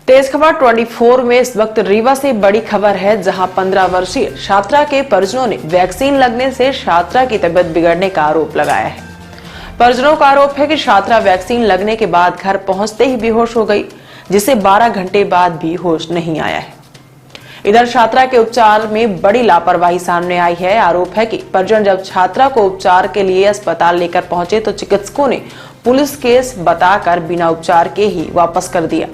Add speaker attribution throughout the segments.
Speaker 1: तेज खबर 24 में इस वक्त रीवा से बड़ी खबर है, जहां 15 वर्षीय छात्रा के परिजनों ने वैक्सीन लगने से छात्रा की तबीयत बिगड़ने का आरोप लगाया है। परिजनों का आरोप है कि छात्रा वैक्सीन लगने के बाद घर पहुंचते ही बेहोश हो गई, जिसे 12 घंटे बाद भी होश नहीं आया है। इधर छात्रा के उपचार में बड़ी लापरवाही सामने आई है। आरोप है कि परिजन जब छात्रा को उपचार के लिए अस्पताल लेकर पहुंचे तो चिकित्सकों ने पुलिस केस बताकर बिना उपचार के ही वापस कर दिया।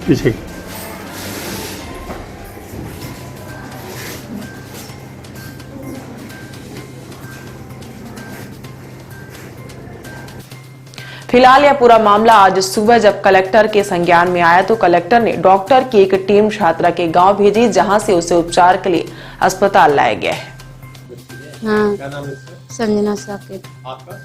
Speaker 2: पीछे
Speaker 1: फिलहाल यह पूरा मामला आज सुबह जब कलेक्टर के संज्ञान में आया तो कलेक्टर ने डॉक्टर की एक टीम छात्रा के गांव भेजी, जहां से उसे उपचार के लिए अस्पताल लाया गया है।
Speaker 3: हाँ,
Speaker 4: क्या नाम है?
Speaker 3: संजना साकेत,
Speaker 4: आपका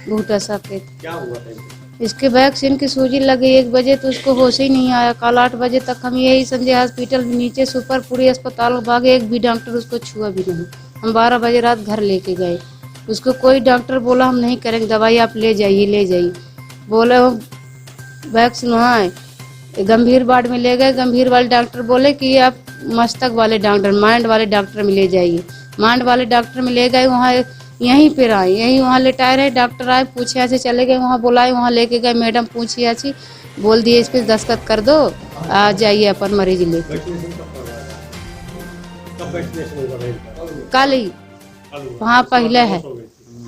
Speaker 3: बूटा साकेत।
Speaker 4: क्या हुआ था?
Speaker 3: इसके वैक्सीन की सूजी लगी 1 बजे तो उसको होश ही नहीं आया। कल 8 बजे तक हम यही संजय हॉस्पिटल नीचे सुपरपुरी अस्पताल भागे, एक भी डॉक्टर उसको छुआ भी नहीं। हम 12 बजे रात घर लेके गए, उसको कोई डॉक्टर बोला हम नहीं करेंगे दवाई, आप ले जाइए। बोले वो वैक्सीन वहाँ है गंभीर वार्ड में ले गए। गंभीर वाले डॉक्टर बोले कि आप मस्तक वाले डॉक्टर, माइंड वाले डॉक्टर में ले जाइए। माइंड वाले डॉक्टर में ले गए, वहाँ यहीं पर आए, यहीं वहाँ लेटाए रहे। डॉक्टर आए, पूछे से चले गए, वहाँ बुलाए, वहाँ लेके गए। मैडम पूछी अच्छी बोल दिए इस पे दस्तखत कर दो, आ जाइए अपन मरीज लेके। कल ही वहाँ पहले है,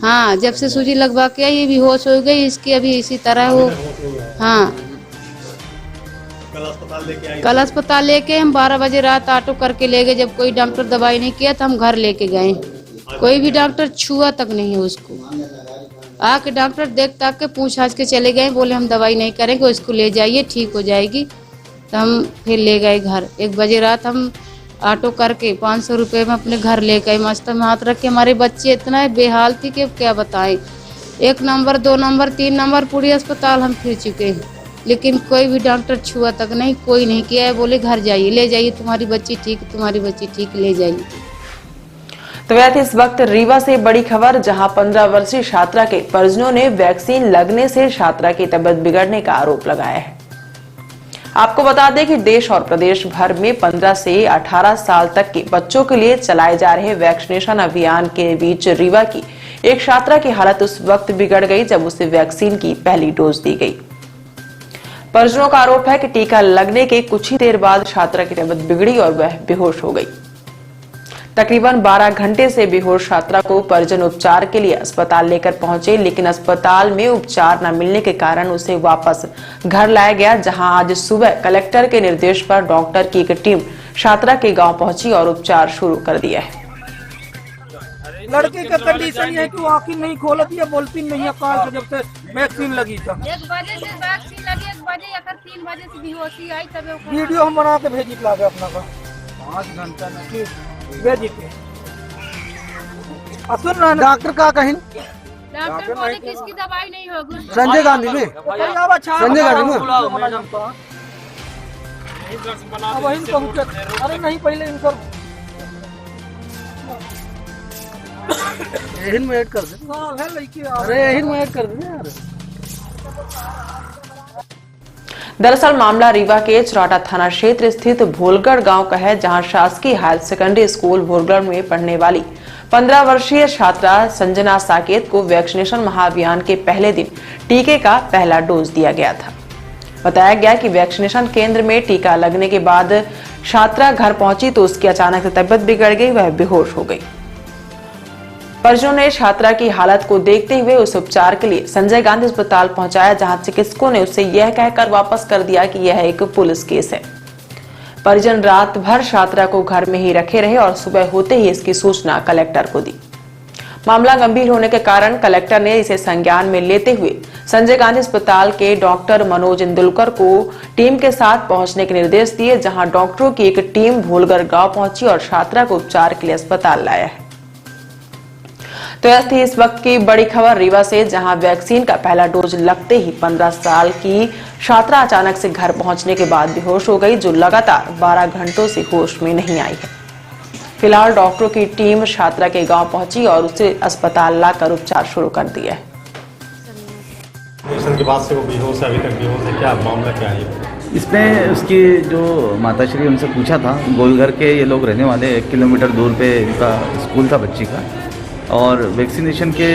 Speaker 3: हाँ, जब से सूजी लगवा के ये भी होश हो गई इसकी, अभी इसी तरह हो। हाँ, कल अस्पताल लेके हम 12 बजे रात ऑटो करके ले गए। जब कोई डॉक्टर दवाई नहीं किया तो हम घर लेके गए, कोई भी डॉक्टर छुआ तक नहीं है उसको। आके डॉक्टर देख ताक के पूछ हाछ के चले गए, बोले हम दवाई नहीं करेंगे, उसको ले जाइए ठीक हो जाएगी। तो हम फिर ले गए घर। 1 बजे रात हम ऑटो करके 500 रुपये में अपने घर ले गए। मस्त में हाथ रख के, हमारे बच्चे इतना बेहाल थी कि क्या बताएं। 1 नंबर 2 नंबर 3 नंबर पूरी अस्पताल हम फिर चुके हैं, लेकिन कोई भी डॉक्टर छुआ तक नहीं, कोई नहीं किया है। बोले घर जाइए, ले जाइए, तुम्हारी बच्ची ठीक, तुम्हारी बच्ची ठीक, ले जाइए।
Speaker 1: तो वह इस वक्त रीवा से बड़ी खबर, जहां 15 वर्षीय छात्रा के परिजनों ने वैक्सीन लगने से छात्रा की तबीयत बिगड़ने का आरोप लगाया है। आपको बता दें कि देश और प्रदेश भर में 15 से 18 साल तक के बच्चों के लिए चलाए जा रहे वैक्सीनेशन अभियान के बीच रीवा की एक छात्रा की हालत उस वक्त बिगड़ गई जब उसे वैक्सीन की पहली डोज दी गई। परिजनों का आरोप है कि टीका लगने के कुछ ही देर बाद छात्रा की तबीयत बिगड़ी और वह बेहोश हो गई। तकरीबन 12 घंटे से बेहोश छात्रा को परिजन उपचार के लिए अस्पताल लेकर पहुंचे, लेकिन अस्पताल में उपचार न मिलने के कारण उसे वापस घर लाया गया, जहां आज सुबह कलेक्टर के निर्देश पर डॉक्टर की एक टीम छात्रा के गांव पहुंची और उपचार शुरू कर दिया है।
Speaker 5: लड़के का कंडीशन ये है कि वो आँखें नहीं खोलती है, बोलती नहीं है। काल जब से वैक्सीन लगी था
Speaker 6: 1 बजे से वैक्सीन लगी, 1 बजे या फिर 3 बजे से बेहोशी आई, तब
Speaker 5: वीडियो हम बना के भेजी लागे अपना का 5 घंटा नहीं भेजी के। सुन रहा डॉक्टर का कहीं
Speaker 6: डॉक्टर बोले कि इसकी दवाई नहीं होगी।
Speaker 5: संजय गांधी में संजय गांधी में अब अरे नहीं पहले इनको यही में ऐड कर दे। अरे यही में ऐड कर दे यार।
Speaker 1: दरअसल मामला रीवा के चौराटा थाना क्षेत्र स्थित भोलगढ़ गांव का है, जहां शासकीय हायर सेकेंडरी स्कूल भोलगढ़ में पढ़ने वाली 15 वर्षीय छात्रा संजना साकेत को वैक्सीनेशन महाअभियान के पहले दिन टीके का पहला डोज दिया गया था। बताया गया कि वैक्सीनेशन केंद्र में टीका लगने के बाद छात्रा घर पहुंची तो उसकी अचानक से तबीयत बिगड़ गई, वह बेहोश हो गई। परिजनों ने छात्रा की हालत को देखते हुए उसे उपचार के लिए संजय गांधी अस्पताल पहुंचाया, जहां चिकित्सकों ने उसे यह कहकर वापस कर दिया कि यह एक पुलिस केस है। परिजन रात भर छात्रा को घर में ही रखे रहे और सुबह होते ही इसकी सूचना कलेक्टर को दी। मामला गंभीर होने के कारण कलेक्टर ने इसे संज्ञान में लेते हुए संजय गांधी अस्पताल के डॉक्टर मनोज इंदुलकर को टीम के साथ पहुंचने के निर्देश दिए, जहां डॉक्टरों की एक टीम भोलगढ़ गांव पहुंची और छात्रा को उपचार के लिए अस्पताल लाया है। तो यह थी इस वक्त की बड़ी खबर रीवा से, जहां वैक्सीन का पहला डोज लगते ही 15 साल की छात्रा अचानक से घर पहुंचने के बाद बेहोश हो गई, जो लगातार 12 घंटों से होश में नहीं आई है। फिलहाल डॉक्टरों की टीम छात्रा के गांव पहुंची और उसे अस्पताल लाकर उपचार शुरू कर दिया है।
Speaker 2: इंजेक्शन के बाद से वो बेहोश है, अभी तक बेहोश है। क्या मामला क्या है?
Speaker 4: इसमें उसकी जो माताश्री उनसे पूछा था, गोलघर के ये लोग रहने वाले, 1 किलोमीटर दूर पे इनका स्कूल था बच्ची का, और वैक्सीनेशन के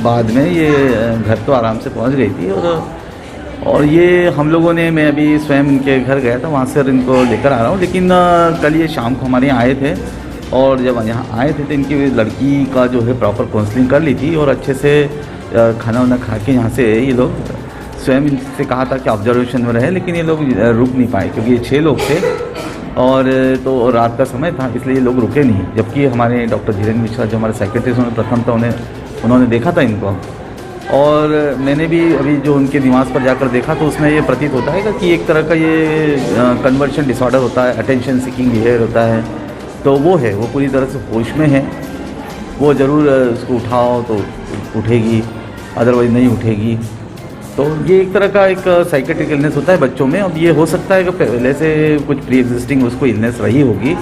Speaker 4: बाद में ये घर तो आराम से पहुंच गई थी। और ये हम लोगों ने, मैं अभी स्वयं इनके घर गया था, वहाँ से इनको लेकर आ रहा हूँ। लेकिन कल ये शाम को हमारे यहाँ आए थे, और जब यहाँ आए थे तो इनकी लड़की का जो है प्रॉपर काउंसलिंग कर ली थी, और अच्छे से खाना वाना खा के यहाँ से ये लोग, स्वयं इनसे कहा था कि ऑब्जर्वेशन में रहे, लेकिन ये लोग रुक नहीं पाए क्योंकि ये 6 लोग थे और तो रात का समय था, इसलिए ये लोग रुके नहीं। जबकि हमारे डॉक्टर धीरेन्द्र मिश्रा जो हमारे सेक्रेटरी उन्होंने प्रथम था, उन्होंने देखा था इनको, और मैंने भी अभी जो उनके दिमाग पर जाकर देखा तो उसमें ये प्रतीत होता है कि एक तरह का ये कन्वर्शन डिसऑर्डर होता है, अटेंशन सीकिंग बिहेवियर होता है। तो वो है, वो पूरी तरह से होश में है, वो ज़रूर उसको उठाओ तो उठेगी, अदरवाइज नहीं उठेगी। तो ये एक तरह का एक साइकेट्रिक इलनेस होता है बच्चों में। अब ये हो सकता है कि पहले से कुछ प्री एग्जिस्टिंग उसको इलनेस रही होगी,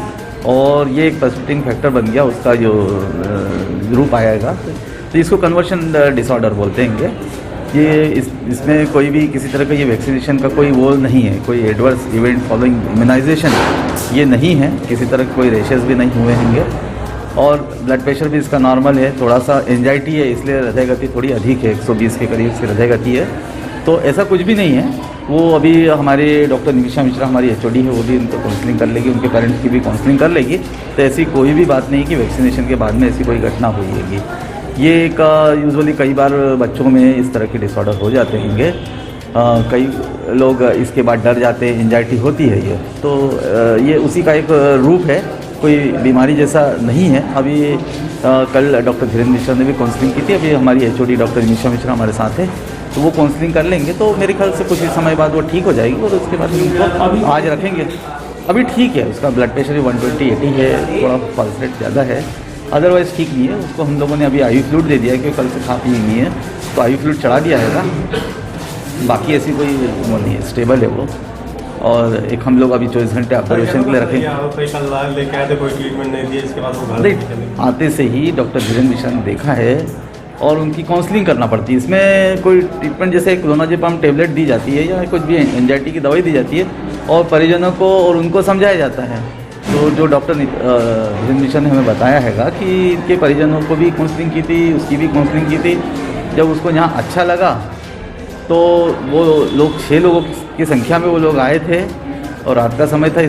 Speaker 4: और ये एक प्रेसिपिटेटिंग फैक्टर बन गया, उसका जो रूप आएगा, तो इसको कन्वर्शन डिसऑर्डर बोलते हैं। ये इसमें कोई भी किसी तरह का ये वैक्सीनेशन का कोई वो नहीं है, कोई एडवर्स इवेंट फॉलोइंग इम्यूनाइजेशन ये नहीं है, किसी तरह कोई रेशेस भी नहीं हुए होंगे, और ब्लड प्रेशर भी इसका नॉर्मल है। थोड़ा सा एंजाइटी है, इसलिए हृदय गति थोड़ी अधिक है, 120 के करीब से हृदय गति है। तो ऐसा कुछ भी नहीं है। वो अभी हमारे डॉक्टर निमिषा मिश्रा हमारी HOD है, वो भी उनको काउंसलिंग कर लेगी, उनके पेरेंट्स की भी काउंसलिंग कर लेगी। तो ऐसी कोई भी बात नहीं कि वैक्सीनेशन के बाद में ऐसी कोई घटना हुई होगी। ये एक यूजुअली कई बार बच्चों में इस तरह के डिसऑर्डर हो जाते होंगे, कई लोग इसके बाद डर जाते हैं, एंजाइटी होती है ये, तो ये उसी का एक रूप है, कोई बीमारी जैसा नहीं है। अभी कल डॉक्टर धीरेन्द्र मिश्रा ने भी काउंसलिंग की थी, अभी हमारी HOD डॉक्टर निमिषा मिश्रा हमारे साथ है, तो वो काउंसलिंग कर लेंगे, तो मेरे ख्याल से कुछ ही समय बाद वो ठीक हो जाएगी, और उसके बाद उनको आज रखेंगे। अभी ठीक है, उसका ब्लड प्रेशर 120/80 है, थोड़ा पल्स रेट ज़्यादा है, अदरवाइज़ ठीक नहीं है। उसको हम लोगों ने अभी आयु फ्लूइड दे दिया है, क्योंकि कल से खा पी नहीं है, तो आयु फ्लूइड चढ़ा दिया है। बाकी ऐसी कोई वो नहीं है, स्टेबल है वो। और एक हम लोग अभी 24 घंटे ऑब्जर्वेशन के लिए रखेंगे। आते से ही डॉक्टर धीरेन्द्र मिश्रा ने देखा है, और उनकी काउंसलिंग करना पड़ती है। इसमें कोई ट्रीटमेंट जैसे क्लोनाजेपाम टैबलेट दी जाती है, या कुछ भी एंजाइटी की दवाई दी जाती है, और परिजनों को और उनको समझाया जाता है। तो जो डॉक्टर धीरेन्द्र मिश्रा ने हमें बताया हैगा कि इनके परिजनों को भी काउंसलिंग की थी, उसकी भी काउंसलिंग की थी। जब उसको यहाँ अच्छा लगा तो वो लोग 6 लोगों की संख्या में वो लोग आए थे, और रात का समय था,